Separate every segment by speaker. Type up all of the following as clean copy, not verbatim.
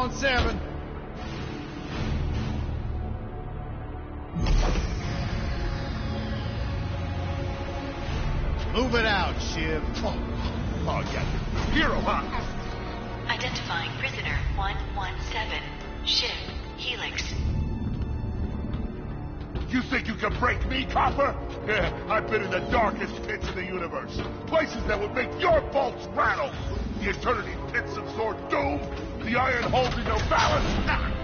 Speaker 1: on 7. Move it out, Shiv.
Speaker 2: Oh, yeah. Hero, huh?
Speaker 3: Identifying prisoner 117. Shiv, Helix.
Speaker 2: You think you can break me, Copper? Yeah, I've been in the darkest pits of the universe. Places that would make your bolts rattle. The eternity pits of Sword Doom. The iron holes in your balance. Nah.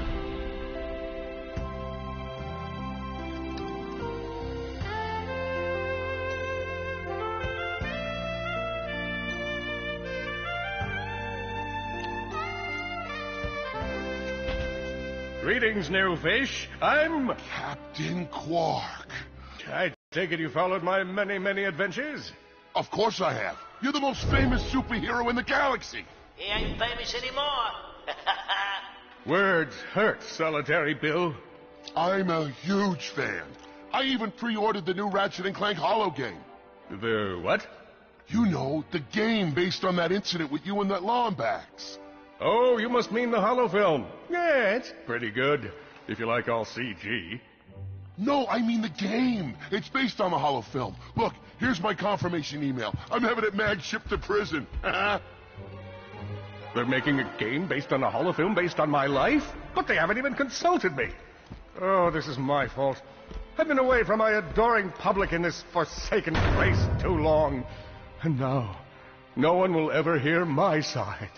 Speaker 4: Greetings, new fish. I'm
Speaker 2: Captain Quark.
Speaker 4: I take it you followed my many adventures?
Speaker 2: Of course I have. You're the most famous superhero in the galaxy.
Speaker 5: He ain't famous anymore.
Speaker 4: Words hurt, Solitary Bill.
Speaker 2: I'm a huge fan. I even pre-ordered the new Ratchet & Clank Holo game.
Speaker 4: The what?
Speaker 2: You know, the game based on that incident with you and that Lombax.
Speaker 4: Oh, you must mean the holo film. Yeah, it's pretty good, if you like all CG.
Speaker 2: No, I mean the game. It's based on the holo film. Look, here's my confirmation email. I'm having it mag shipped to prison.
Speaker 4: They're making a game based on a holo film based on my life? But they haven't even consulted me. Oh, this is my fault. I've been away from my adoring public in this forsaken place too long. And now, no one will ever hear my side.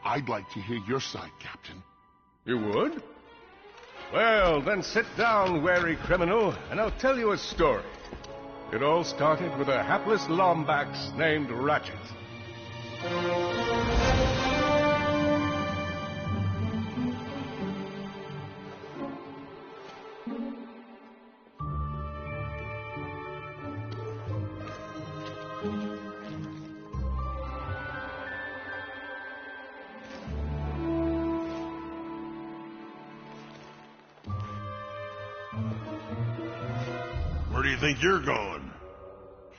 Speaker 2: I'd like to hear your side, Captain.
Speaker 4: You would? Well, then sit down, wary criminal, and I'll tell you a story. It all started with a hapless Lombax named Ratchet.
Speaker 2: Where do you think you're going?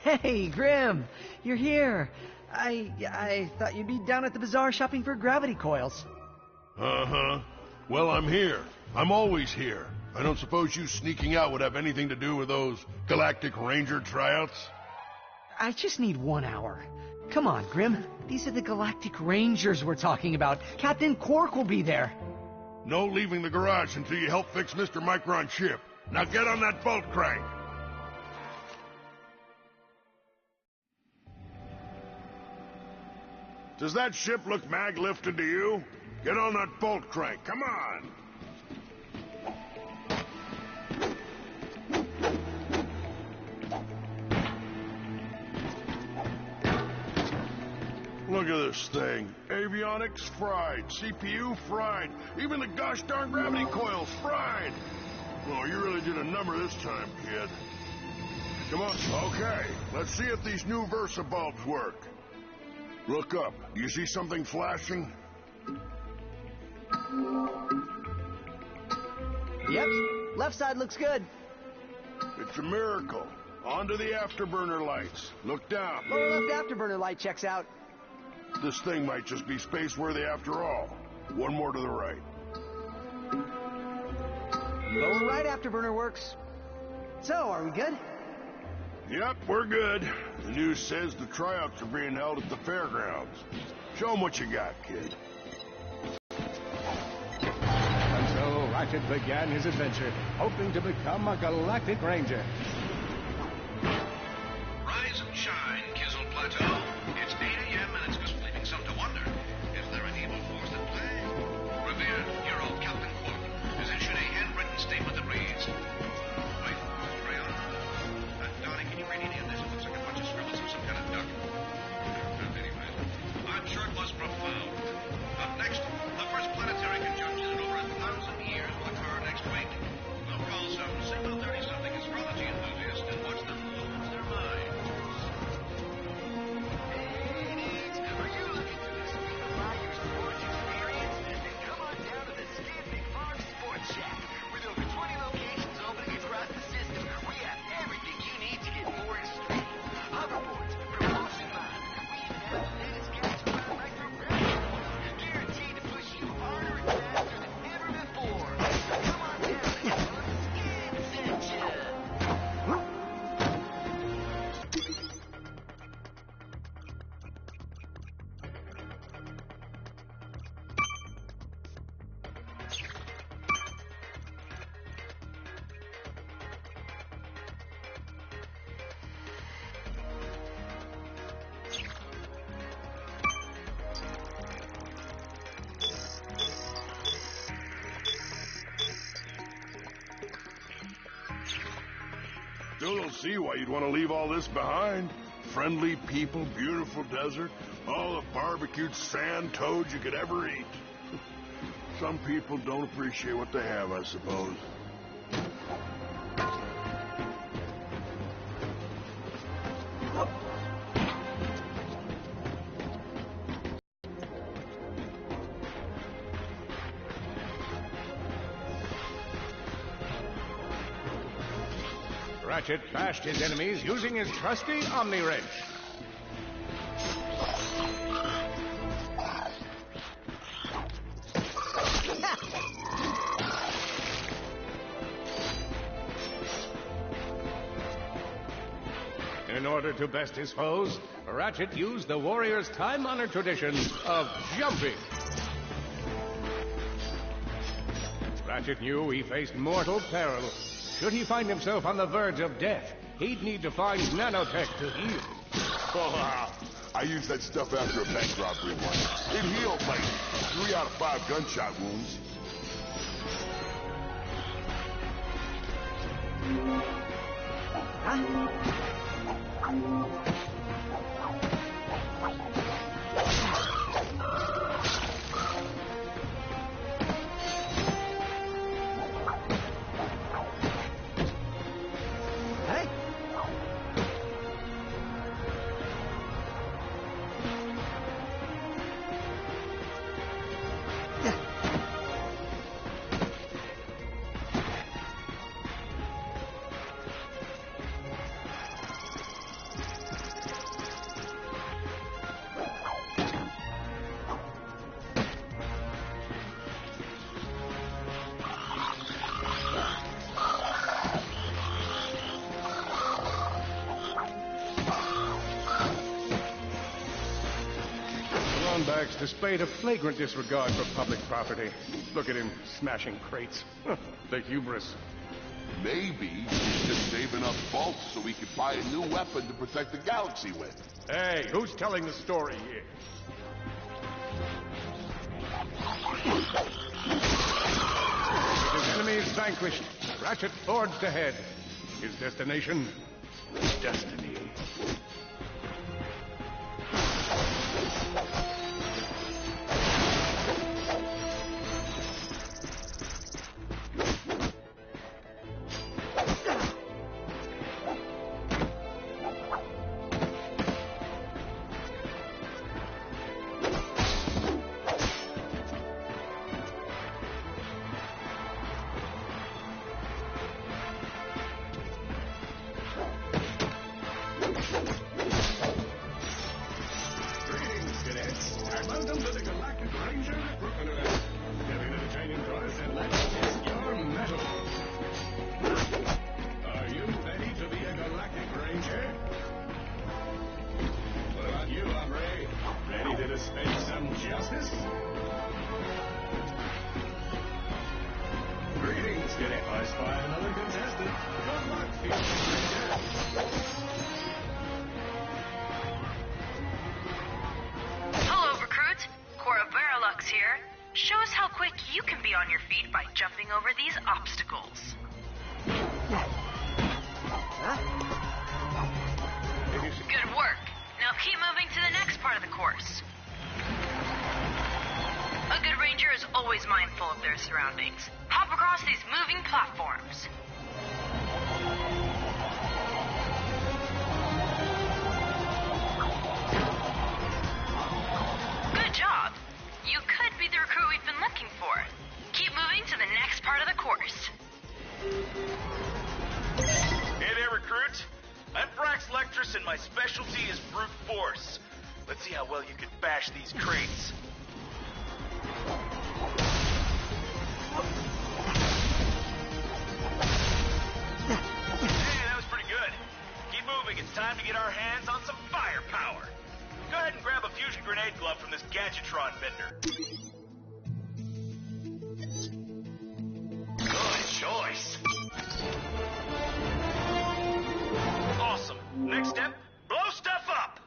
Speaker 6: Hey, Grim, you're here. I thought you'd be down at the bazaar shopping for gravity coils.
Speaker 2: Uh-huh. Well, I'm here. I'm always here. I don't suppose you sneaking out would have anything to do with those Galactic Ranger tryouts?
Speaker 6: I just need 1 hour. Come on, Grim. These are the Galactic Rangers we're talking about. Captain Quark will be there.
Speaker 2: No leaving the garage until you help fix Mr. Micron's ship. Now get on that bolt crank. Does that ship look mag-lifted to you? Get on that bolt crank, come on! Look at this thing. Avionics fried, CPU fried, even the gosh darn gravity coils fried! Oh, you really did a number this time, kid. Come on, okay, let's see if these new Versa bulbs work. Look up. Do you see something flashing?
Speaker 6: Yep, left side looks good.
Speaker 2: It's a miracle. On to the afterburner lights. Look down.
Speaker 6: Lower left afterburner light checks out.
Speaker 2: This thing might just be space-worthy after all. One more to the right.
Speaker 6: Lower right afterburner works. So, are we good?
Speaker 2: Yep, we're good. The news says the tryouts are being held at the fairgrounds. Show 'em what you got, kid.
Speaker 4: And so Ratchet began his adventure, hoping to become a Galactic Ranger.
Speaker 7: Rise and shine, Kizzle Plateau. It's 8 a.m. and it's just leaving some to wonder. Is there an evil force at play? Revered hero Captain Quark has issued a handwritten statement that reads... Wait, crayon? Donnie, can you read any of this? It looks like a bunch of scribbles from some kind of duck. Anyway, I'm sure it was profound. Up next, the first planetary conjunction in over 1,000 years will occur next week. We'll call some single 30-something astrology enthusiasts
Speaker 2: see why you'd want to leave all this behind. Friendly people, beautiful desert, all the barbecued sand toads you could ever eat. Some people don't appreciate what they have, I suppose.
Speaker 4: Ratchet bashed his enemies using his trusty Omni Wrench. In order to best his foes, Ratchet used the warrior's time-honored tradition of jumping. Ratchet knew he faced mortal peril. Should he find himself on the verge of death, he'd need to find nanotech to heal.
Speaker 2: Oh, I used that stuff after a bank robbery once. It healed like 3 out of 5 gunshot wounds.
Speaker 4: Lundback's displayed a flagrant disregard for public property. Look at him smashing crates. The hubris.
Speaker 2: Maybe he's just saving up bolts so he can buy a new weapon to protect the galaxy with.
Speaker 4: Hey, who's telling the story here? With his enemies vanquished, Ratchet forged ahead. His destination? Destiny. Welcome to the Galactic Ranger Recruitment Event. Get into the training course and let's test your mettle. Are you ready to be a Galactic Ranger? What about you, hombre? Ready to dispense some justice? Greetings, cadet. I spy another contestant. Good luck, future Ranger.
Speaker 3: Here. Show us how quick you can be on your feet by jumping over these obstacles. Good work. Now keep moving to the next part of the course. A good ranger is always mindful of their surroundings. Hop across these moving platforms. Good job. You could be the recruit we've been looking for. Keep moving to the next part of the course.
Speaker 1: Hey there, recruit. I'm Brax Lectress, and my specialty is brute force. Let's see how well you can bash these crates. Hey, that was pretty good. Keep moving. It's time to get our hands on some firepower. Go ahead and grab a fusion grenade glove from this Gadgetron vendor. Good choice. Awesome. Next step, blow stuff up.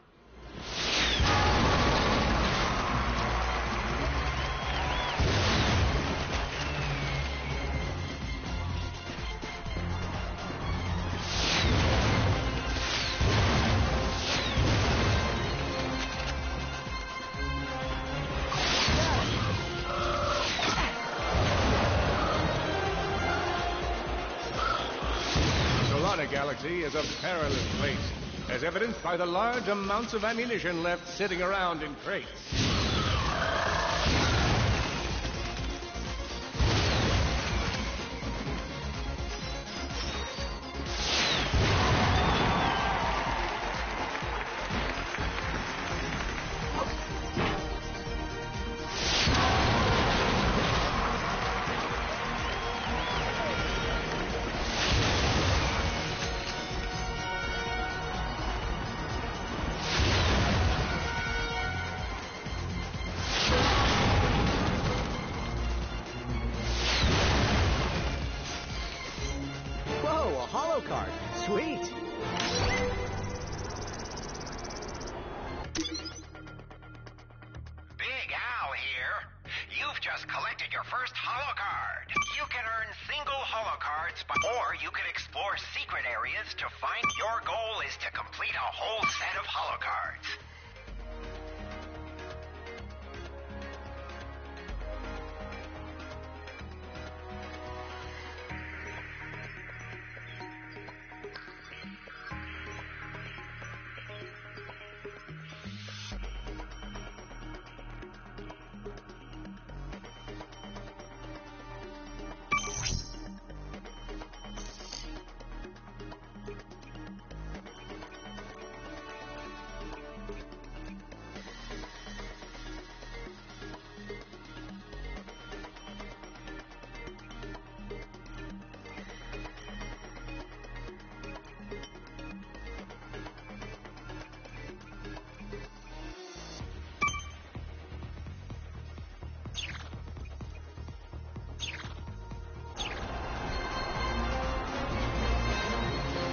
Speaker 4: Authority is a perilous place, as evidenced by the large amounts of ammunition left sitting around in crates.
Speaker 6: Card. Sweet.
Speaker 8: Big Al here. You've just collected your first holo card. You can earn single holo cards, or you can explore secret areas to find your goal is to complete a whole set of holo cards.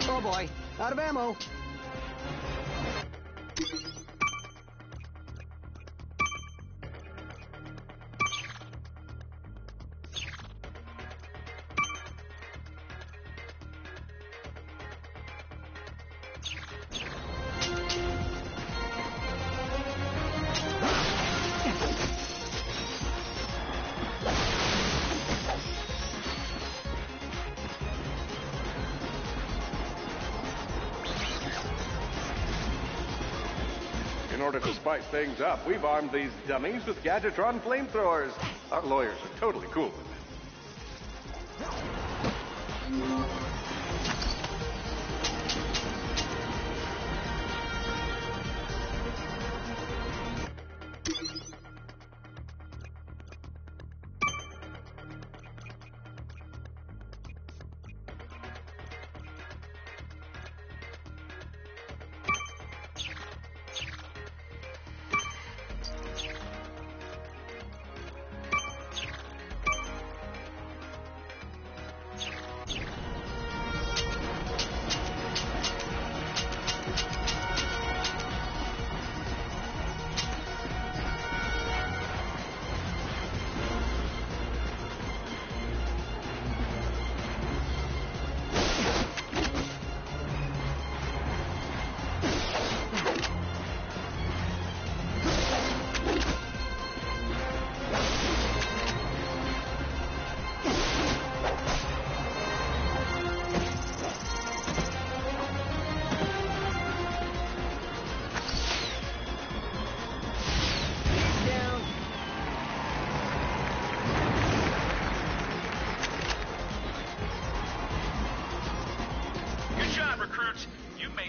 Speaker 6: Oh boy, out of ammo.
Speaker 4: In order to spice things up, we've armed these dummies with Gadgetron flamethrowers. Our lawyers are totally cool with it.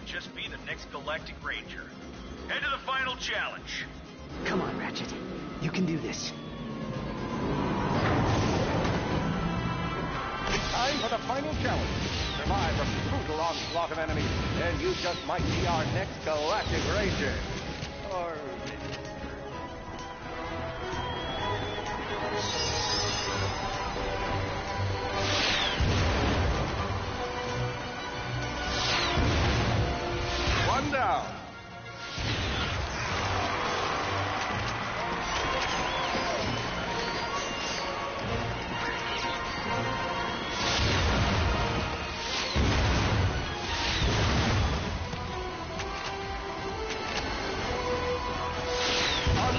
Speaker 1: Just be the next Galactic Ranger. Head to the final challenge.
Speaker 6: Come on, Ratchet. You can do this.
Speaker 4: Time for the final challenge. Survive from the brutal onslaught of enemies, and you just might be our next Galactic Ranger. Or... One down.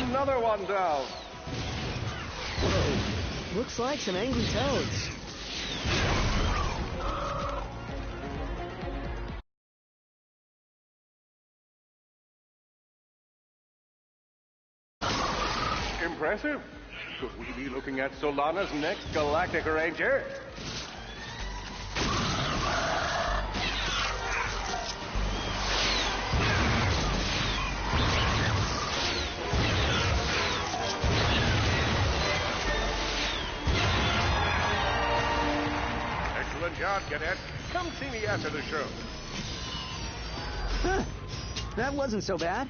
Speaker 4: Another one down.
Speaker 6: Whoa. Looks like some angry toads.
Speaker 4: Impressive. Could we be looking at Solana's next Galactic Ranger? Excellent job, Cadet. Come see me after the show.
Speaker 6: Huh. That wasn't so bad.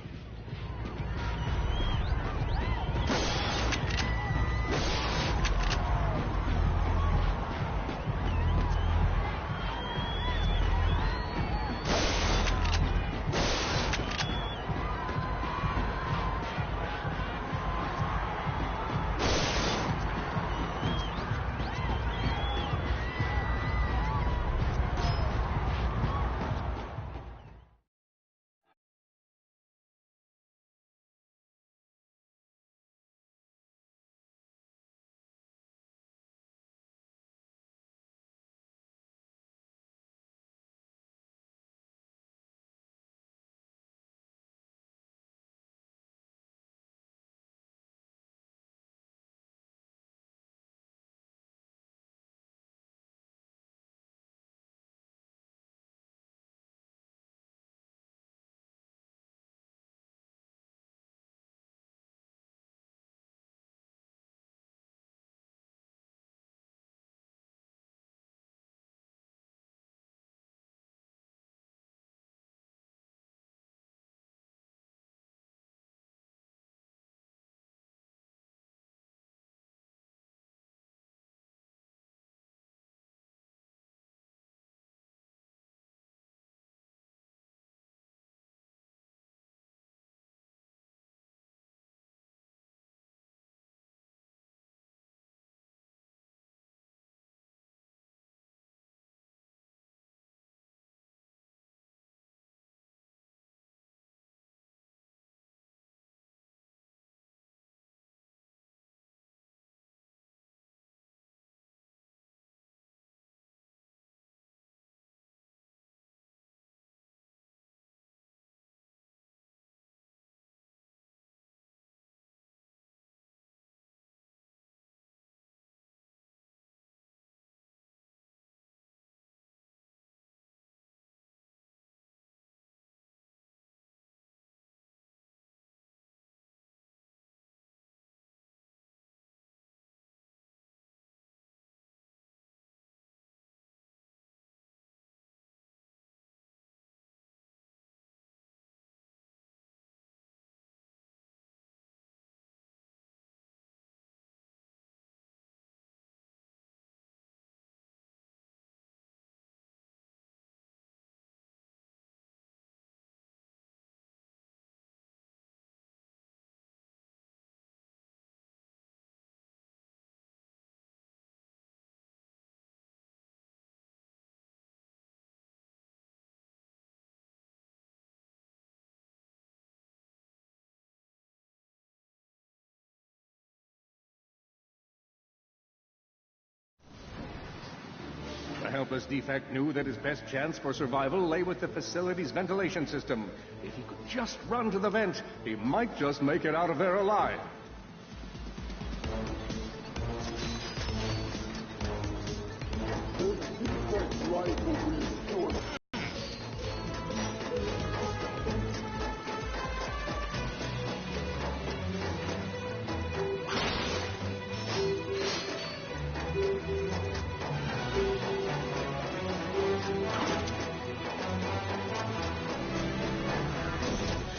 Speaker 4: The helpless defect knew that his best chance for survival lay with the facility's ventilation system. If he could just run to the vent, he might just make it out of there alive.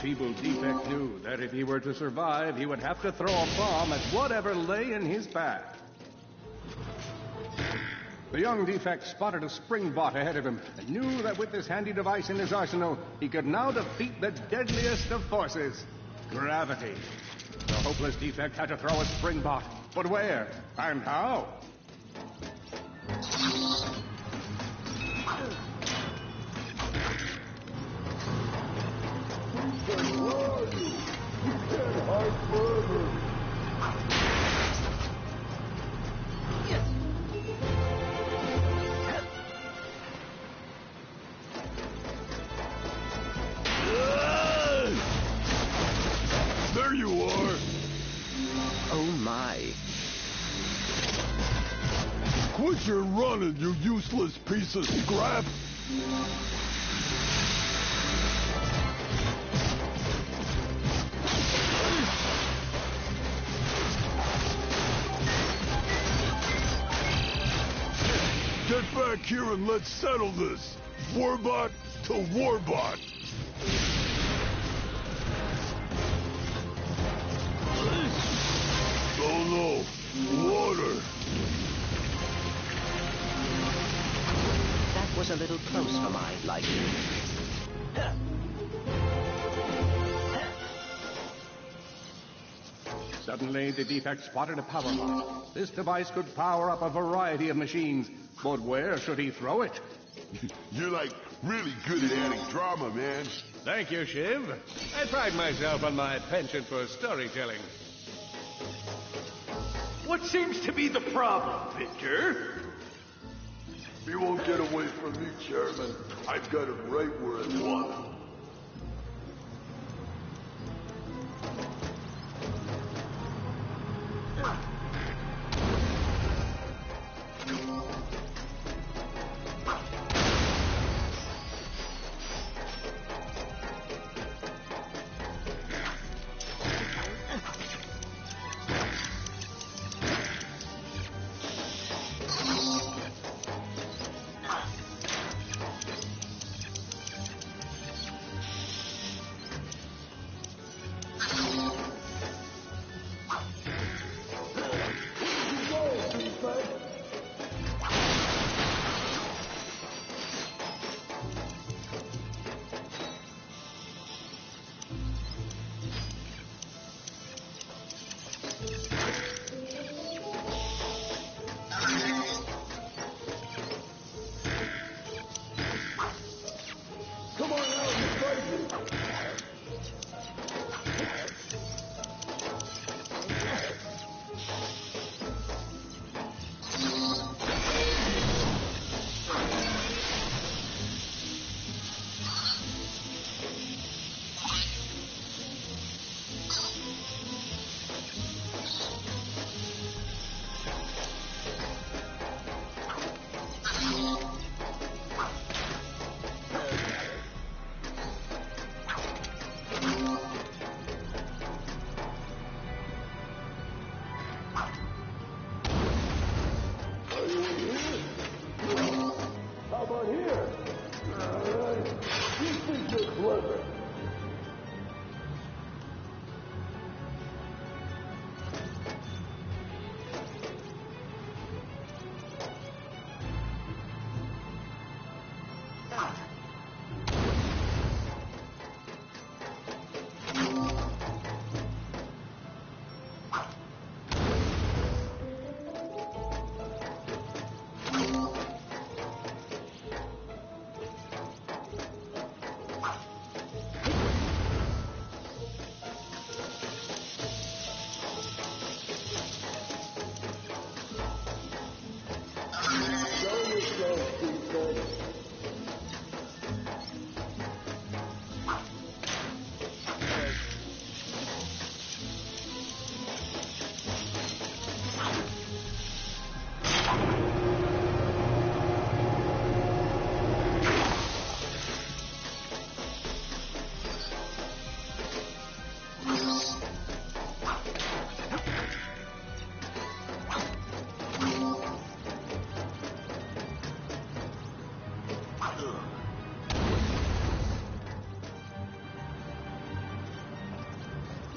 Speaker 4: Feeble defect knew that if he were to survive, he would have to throw a bomb at whatever lay in his path. The young defect spotted a spring bot ahead of him and knew that with this handy device in his arsenal, he could now defeat the deadliest of forces, gravity. The hopeless defect had to throw a spring bot, but where and how?
Speaker 2: There you are! running, you useless piece of scrap? Get back here and let's settle this. Warbot to Warbot. Oh no, water.
Speaker 9: That was a little close for my liking.
Speaker 4: Suddenly, the defect spotted a power lock. This device could power up a variety of machines, but where should he throw it?
Speaker 2: You're like really good at adding drama, man.
Speaker 4: Thank you, Shiv. I pride myself on my penchant for storytelling.
Speaker 10: What seems to be the problem, Victor?
Speaker 2: He won't get away from me, Chairman. I've got him right where I want him.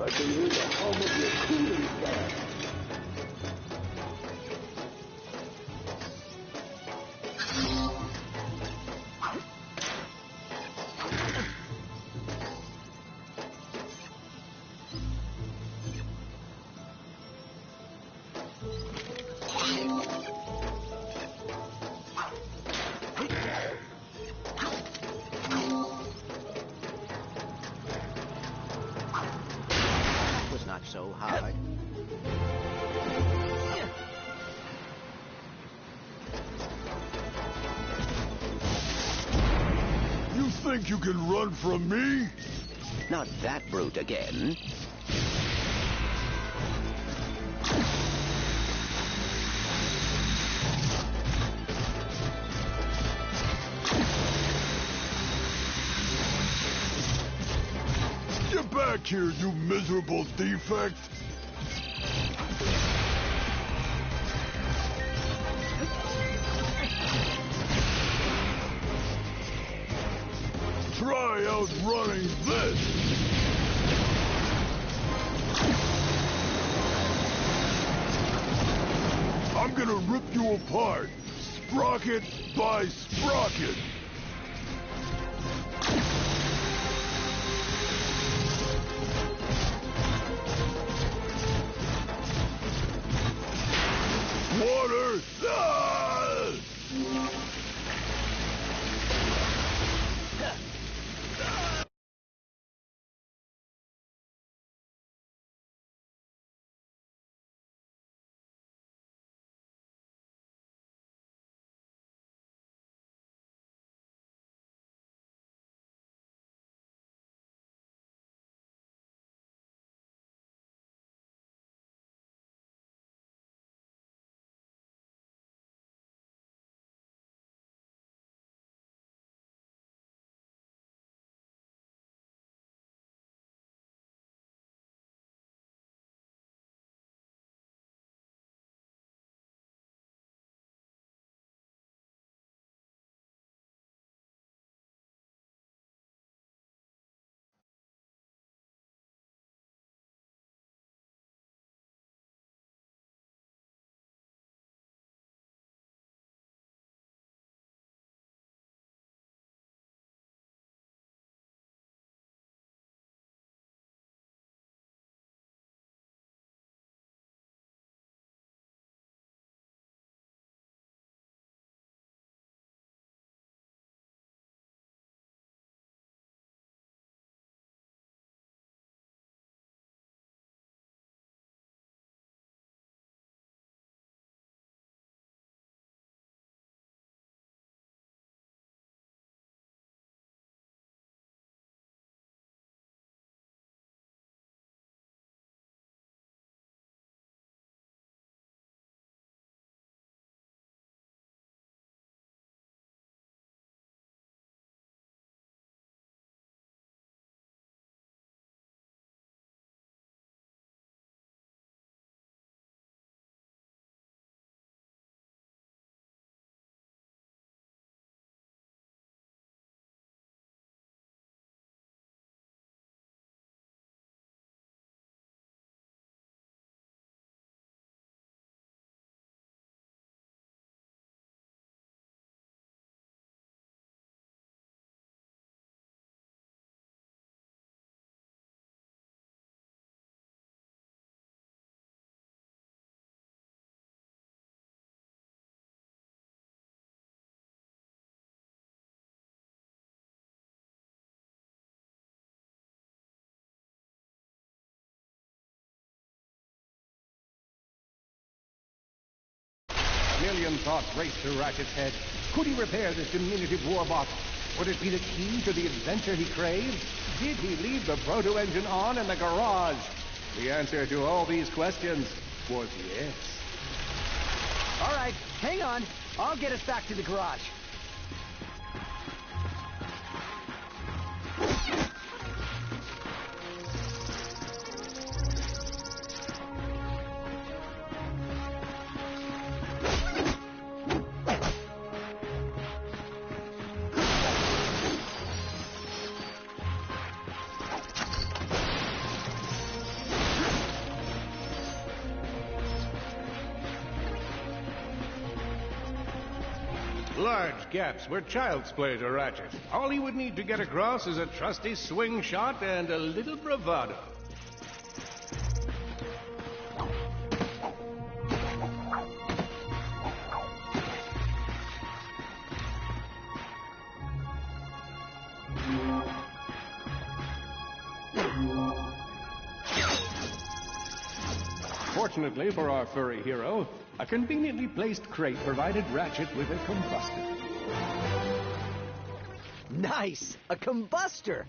Speaker 2: I can hear the hum of your cooling fan.
Speaker 9: Not so hard.
Speaker 2: You think you can run from me?
Speaker 9: Not that brute again.
Speaker 2: Get back here, you miserable defect! Try outrunning this! I'm gonna rip you apart, sprocket by sprocket! Water! Ah!
Speaker 4: A million thoughts raced through Ratchet's head. Could he repair this diminutive warbot? Would it be the key to the adventure he craved? Did he leave the proto-engine on in the garage? The answer to all these questions was yes.
Speaker 6: All right, hang on. I'll get us back to the garage.
Speaker 4: Large gaps were child's play to Ratchet. All he would need to get across is a trusty swing shot and a little bravado. Fortunately for our furry hero, a conveniently placed crate provided Ratchet with a combustor.
Speaker 6: Nice! A combustor!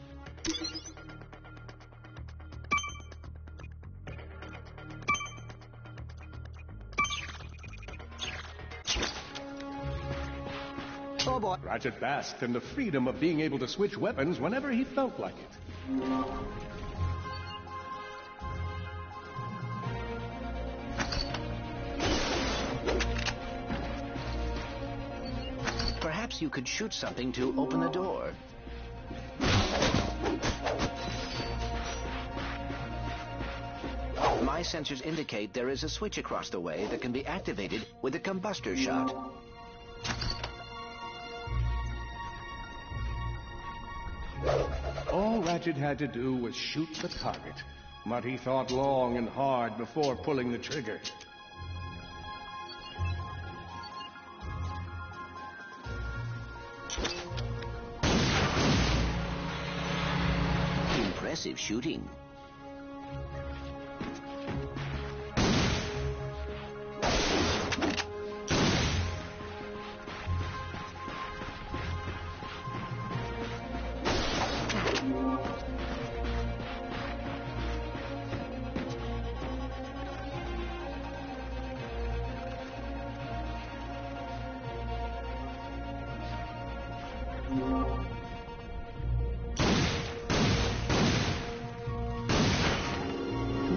Speaker 6: Oh boy.
Speaker 4: Ratchet basked in the freedom of being able to switch weapons whenever he felt like it.
Speaker 9: Perhaps you could shoot something to open the door. My sensors indicate there is a switch across the way that can be activated with a combustor shot.
Speaker 4: All Ratchet had to do was shoot the target, but he thought long and hard before pulling the trigger.
Speaker 9: Impressive shooting.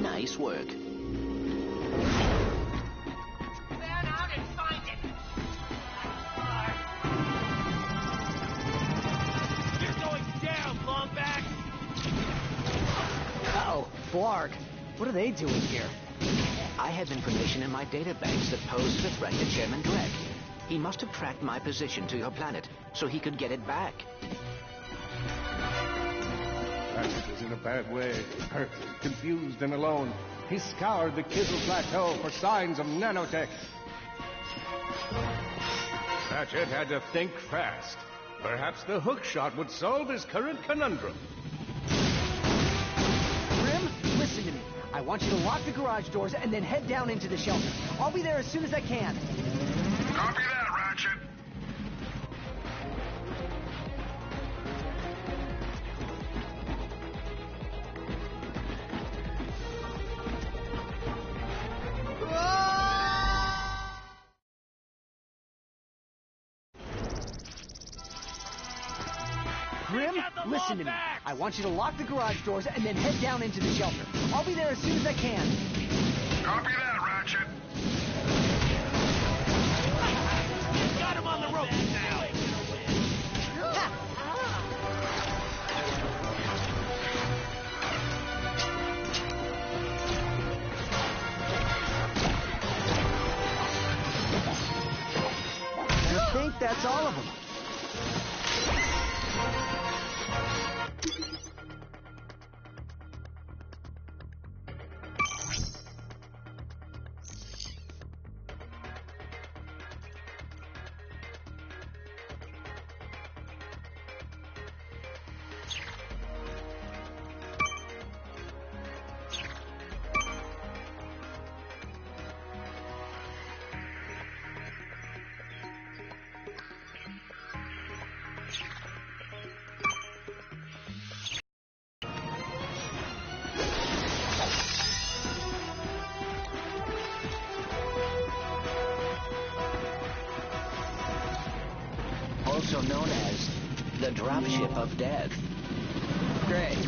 Speaker 9: Nice work.
Speaker 5: Man out and find it. You're going down, Longback.
Speaker 6: Uh-oh, Blarg. What are they doing here?
Speaker 9: I have information in my databanks that poses a threat to Chairman Drek. He must have tracked my position to your planet, so he could get it back.
Speaker 4: Ratchet was in a bad way, hurt, confused, and alone. He scoured the Kizzle Plateau for signs of nanotech. Ratchet had to think fast. Perhaps the hookshot would solve his current conundrum.
Speaker 6: Grim, listen to me. I want you to lock the garage doors and then head down into the shelter. I'll be there as soon as I can.
Speaker 7: Copy that, Ratchet.
Speaker 6: Grim, listen to me. I want you to lock the garage doors and then head down into the shelter. I'll be there as soon as I can.
Speaker 7: Copy that, Ratchet.
Speaker 5: Got him on the ropes now.
Speaker 6: I think that's all of them.
Speaker 9: Also known as the dropship of death.
Speaker 6: Great.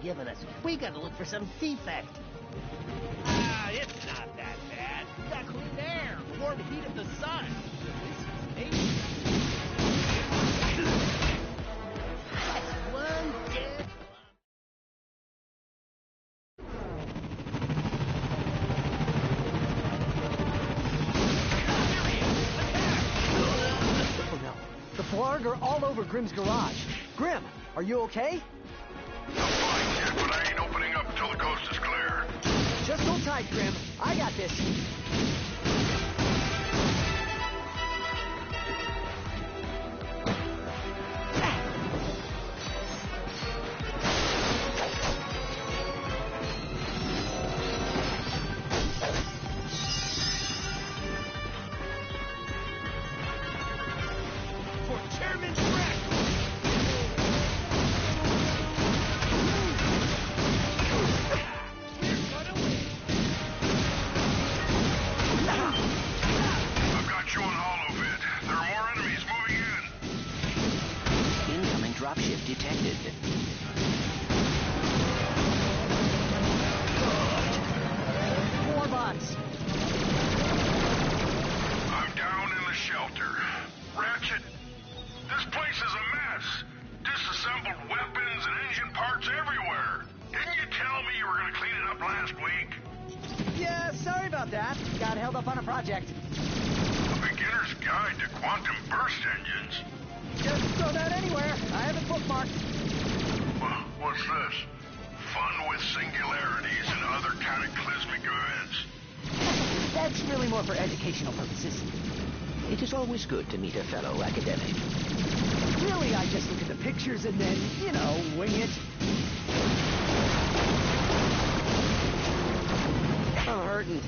Speaker 11: given us. We gotta look for some defect.
Speaker 5: Ah, it's not that bad. We got clean air, the warm heat of the sun. This is amazing.
Speaker 11: That's one dead.
Speaker 6: Oh no. The Blarg are all over Grimm's garage. Grim, are you okay?
Speaker 2: I'm fine, kid, but I ain't opening up until the coast is clear.
Speaker 6: Just hold tight, Grim. I got this.
Speaker 5: For Chairman Drek! We're gonna win!
Speaker 2: I've got you on holovid. There are more enemies moving in.
Speaker 9: Incoming dropship detected.
Speaker 6: More bots.
Speaker 2: I'm down in the shelter. Ratchet, this place is a mess. Disassembled weapons and engine parts everywhere. Didn't you tell me you were going to clean it up last week?
Speaker 6: Yeah, sorry about that. Got held up on a project.
Speaker 2: A beginner's guide to quantum burst engines.
Speaker 6: Just throw that anywhere. I have it bookmarked.
Speaker 2: What's this? Fun with singularities and other cataclysmic events.
Speaker 6: That's really more for educational purposes.
Speaker 9: It is always good to meet a fellow academic.
Speaker 6: Really, I just look at the pictures and then, wing it. I'm hurting.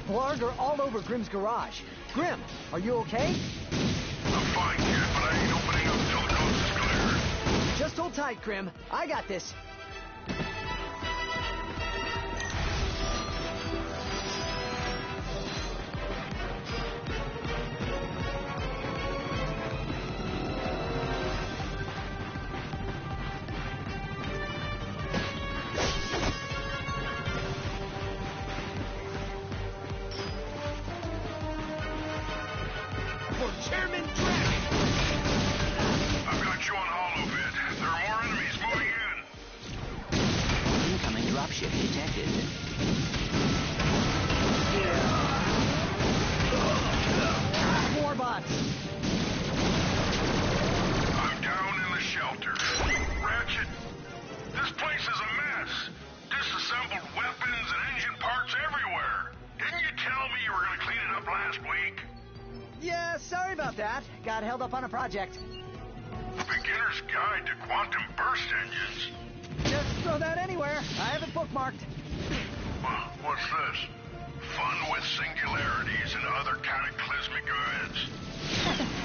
Speaker 6: Blarg are all over Grimm's garage. Grim, are you okay?
Speaker 2: I'm fine, kid, but I ain't opening up until the coast is clear.
Speaker 6: Just hold tight, Grim. I got this.
Speaker 5: For Chairman Drek!
Speaker 2: I've got you on holovid. There are more enemies moving in.
Speaker 9: Incoming dropship detected.
Speaker 6: More bots.
Speaker 2: I'm down in the shelter. Ratchet, this place is a mess. Disassembled weapons and engine parts everywhere. Didn't you tell me you were going to clean it up last week?
Speaker 6: Yeah, sorry about that. Got held up on a project.
Speaker 2: A beginner's guide to quantum burst engines.
Speaker 6: Just throw that anywhere. I have it bookmarked.
Speaker 2: What's this? Fun with singularities and other cataclysmic events.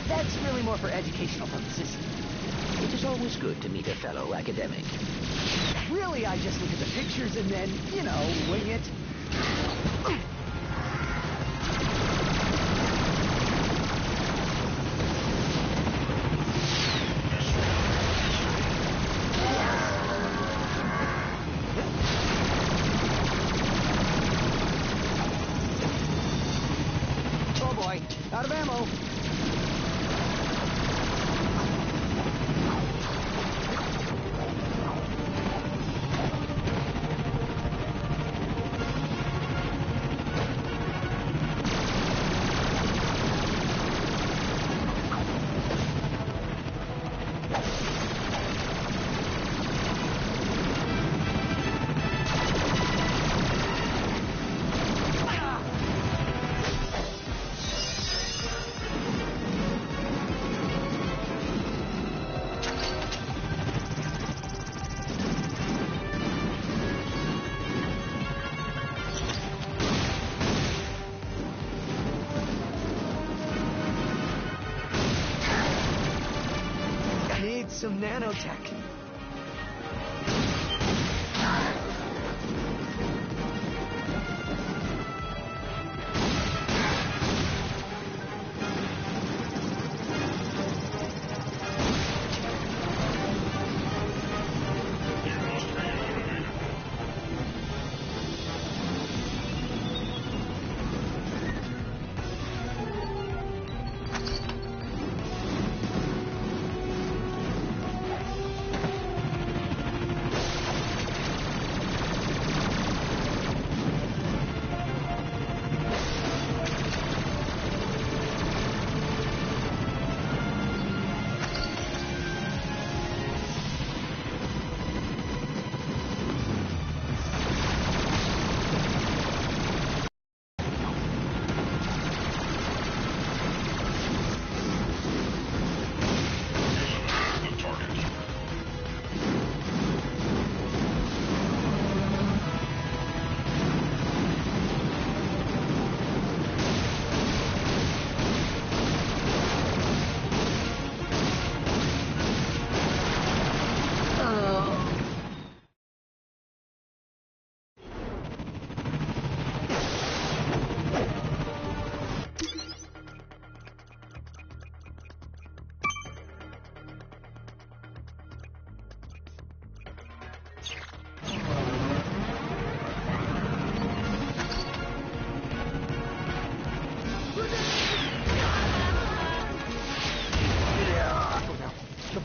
Speaker 6: That's really more for educational purposes.
Speaker 9: It is always good to meet a fellow academic.
Speaker 6: Really, I just look at the pictures and then, wing it. Oh boy, out of ammo. Some nanotech.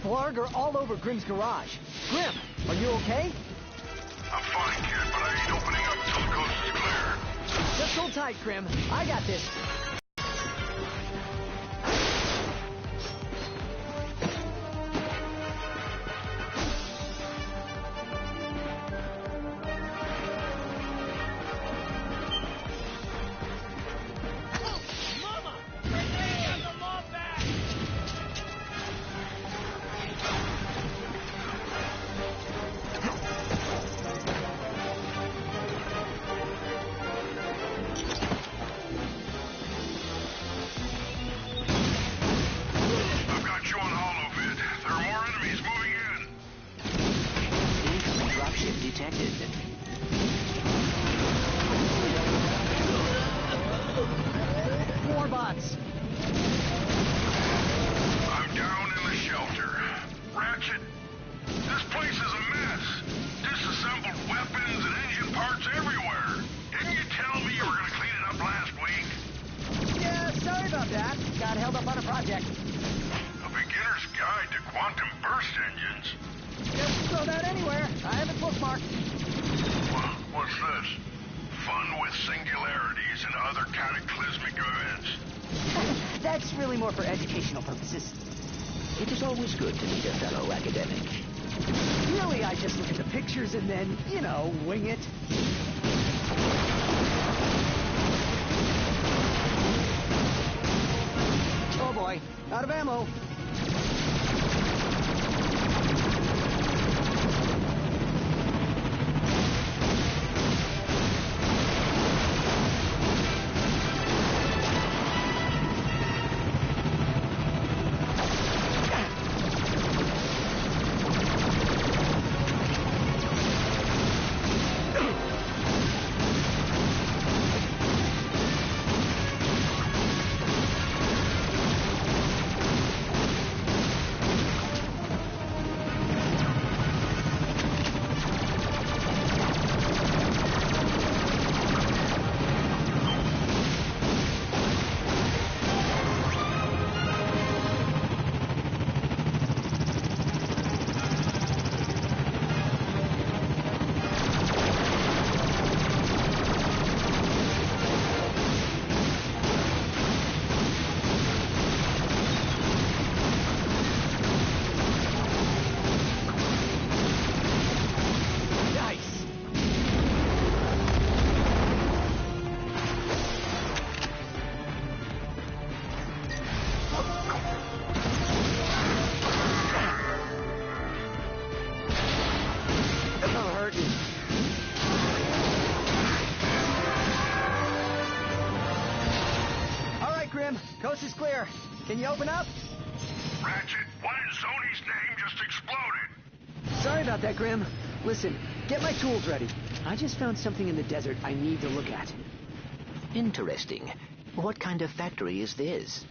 Speaker 6: Blarg are all over Grim's garage. Grim, are you okay?
Speaker 2: I'm fine, kid, but I ain't opening up till the coast is clear.
Speaker 6: Just hold tight, Grim. I got this. For educational purposes.
Speaker 9: It is always good to meet a fellow academic.
Speaker 6: Really, I just look at the pictures and then, wing it. Oh boy, out of ammo. Grim. Coast is clear. Can you open up?
Speaker 2: Ratchet, what in Sony's name just exploded?
Speaker 6: Sorry about that, Grim. Listen, get my tools ready. I just found something in the desert I need to look at.
Speaker 9: Interesting. What kind of factory is this?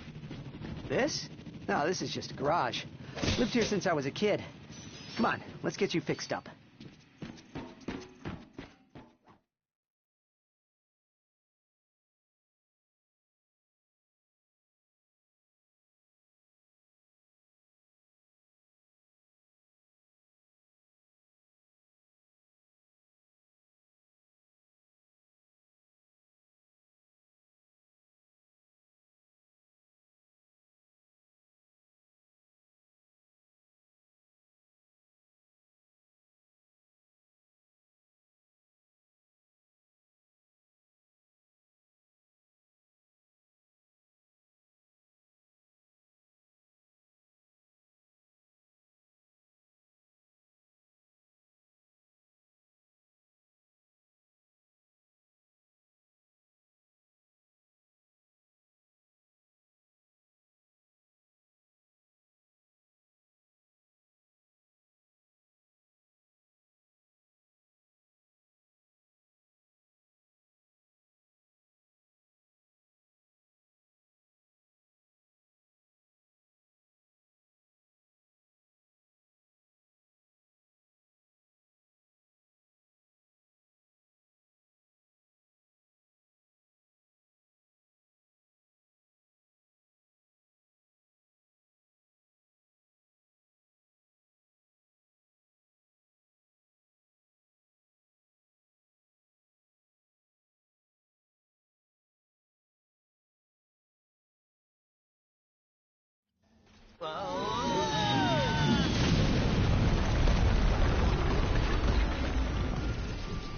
Speaker 6: This? No, this is just a garage. Lived here since I was a kid. Come on, let's get you fixed up.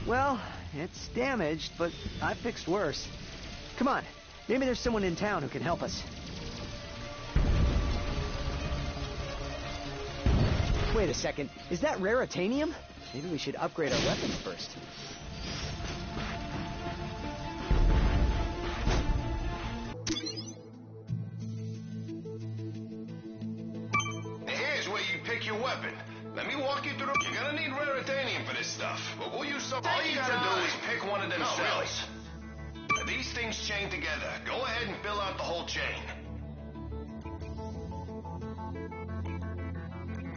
Speaker 6: Well, it's damaged, but I fixed worse. Come on, maybe there's someone in town who can help us. Wait a second, is that raritanium? Maybe we should upgrade our weapons first.
Speaker 7: Here's where you pick your weapon. Let me walk you through the... You're gonna need raritanium for this stuff, but we'll use some... All you gotta do is pick one of them cells. These things chain together. Go ahead and fill out the whole chain.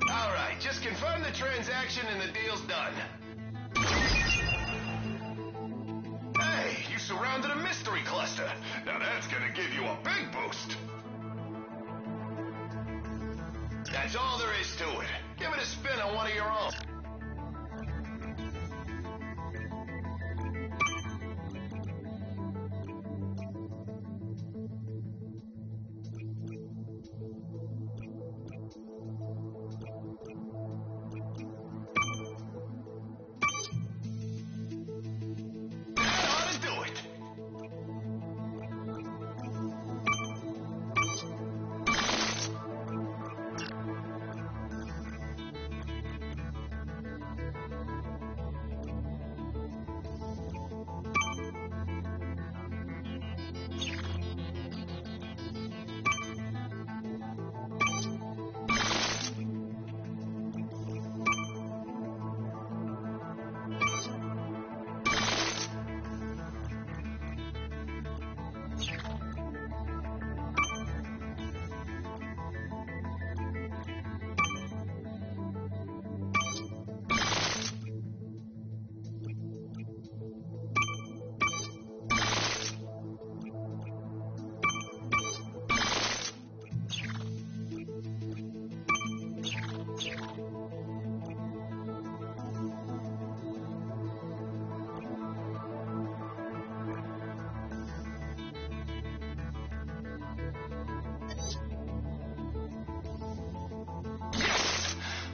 Speaker 7: Alright, just confirm the transaction and the deal's done. Hey, you surrounded a mystery cluster. Now that's gonna give you a big boost. That's all there is to it. Give it a spin on one of your own. That ought to do it.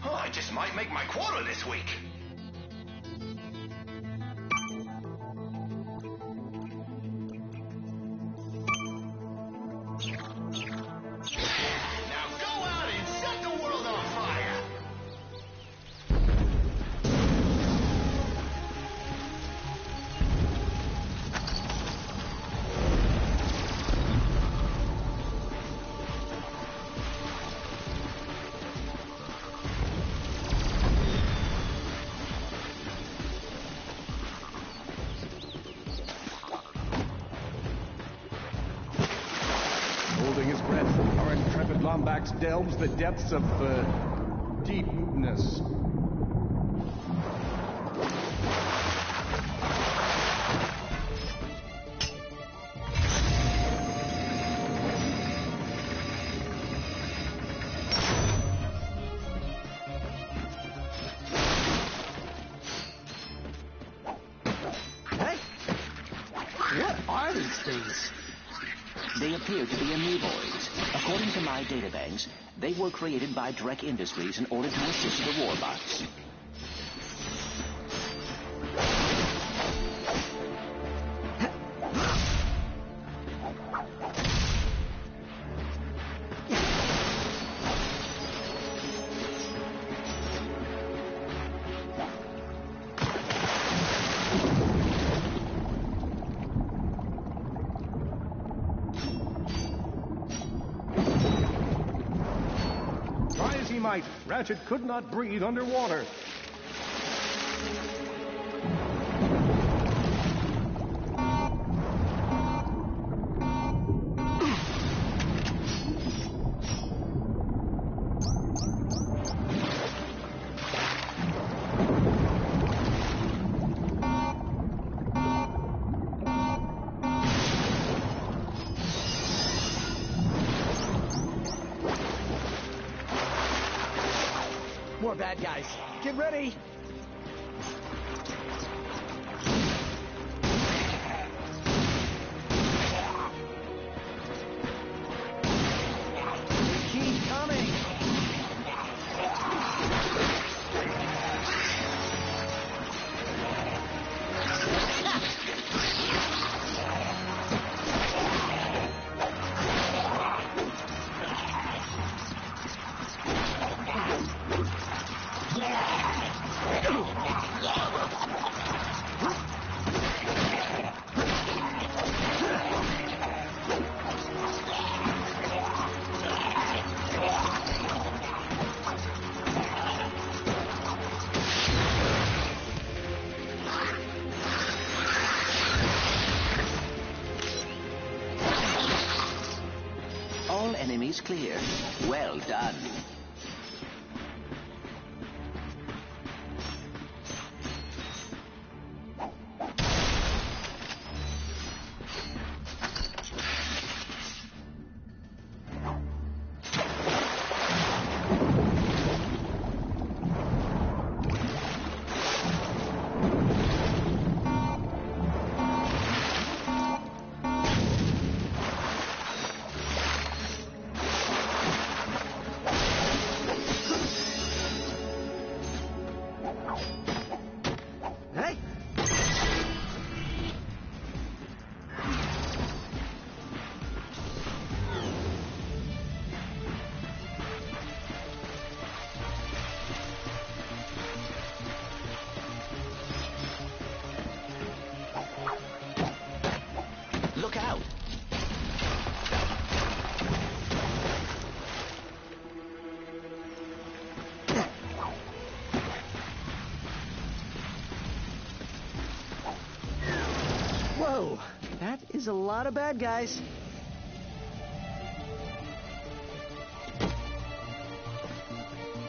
Speaker 7: I just might make my quota this week. Now go out and set the world on fire.
Speaker 4: Lombax delves the depths of, deepness.
Speaker 9: They appear to be amoeboids. According to my databanks, they were created by Drek Industries in order to assist the warbots.
Speaker 4: Ratchet could not breathe underwater.
Speaker 6: More bad guys. Get ready. Keep coming.
Speaker 9: All enemies clear. Well done. Look out!
Speaker 6: Whoa, that is a lot of bad guys.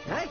Speaker 6: Hey!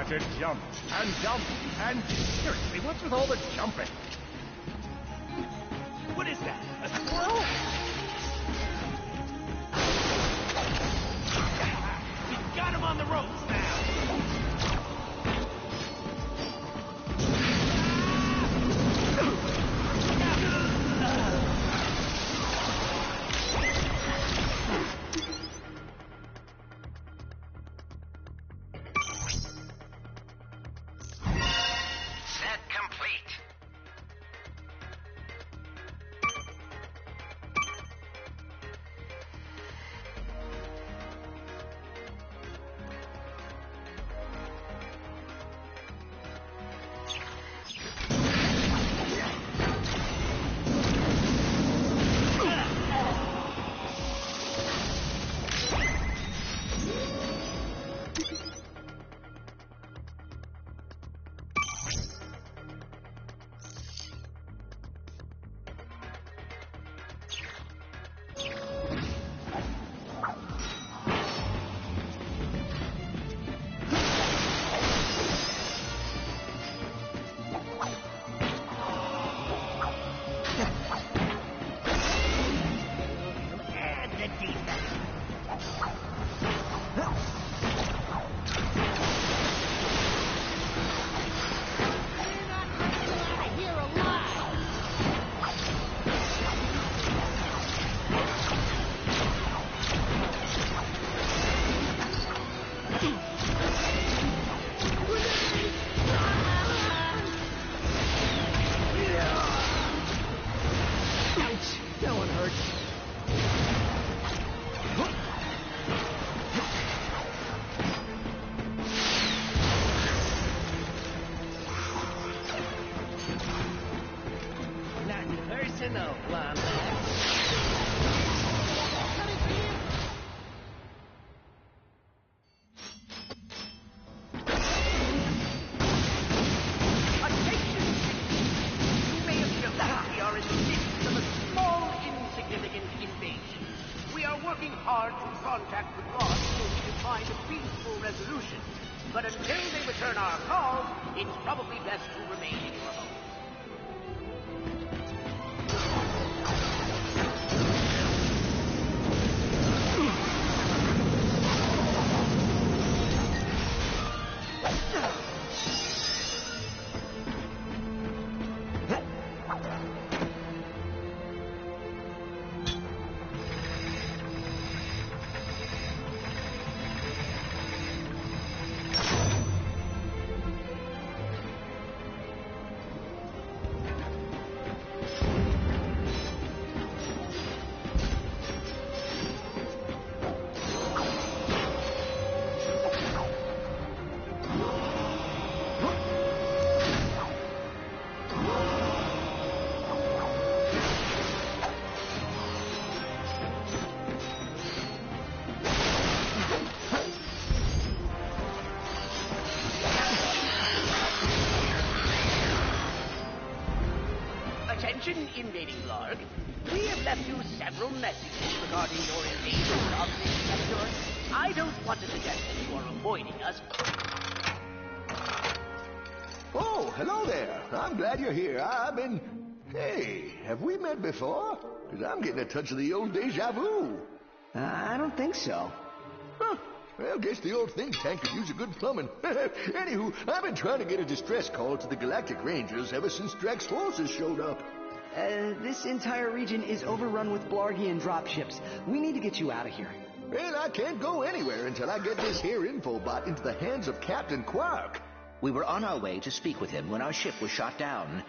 Speaker 4: That's it, jump, and seriously, what's with all the jumping?
Speaker 5: What is that? A squirrel? We got him on the ropes now.
Speaker 11: Attention, invading Blarg. We have left you several messages regarding your invasion of this sector. I don't want to suggest that you are avoiding us.
Speaker 12: Oh, hello there. I'm glad you're here. I've been... Hey, have we met before? Because I'm getting a touch of the old deja vu.
Speaker 6: I don't think so.
Speaker 12: Huh. Well, guess the old think tank could use a good plumbing. Anywho, I've been trying to get a distress call to the Galactic Rangers ever since Drax's forces showed up.
Speaker 6: This entire region is overrun with Blargian dropships. We need to get you out of here.
Speaker 12: Well, I can't go anywhere until I get this here infobot into the hands of Captain Quark.
Speaker 9: We were on our way to speak with him when our ship was shot down.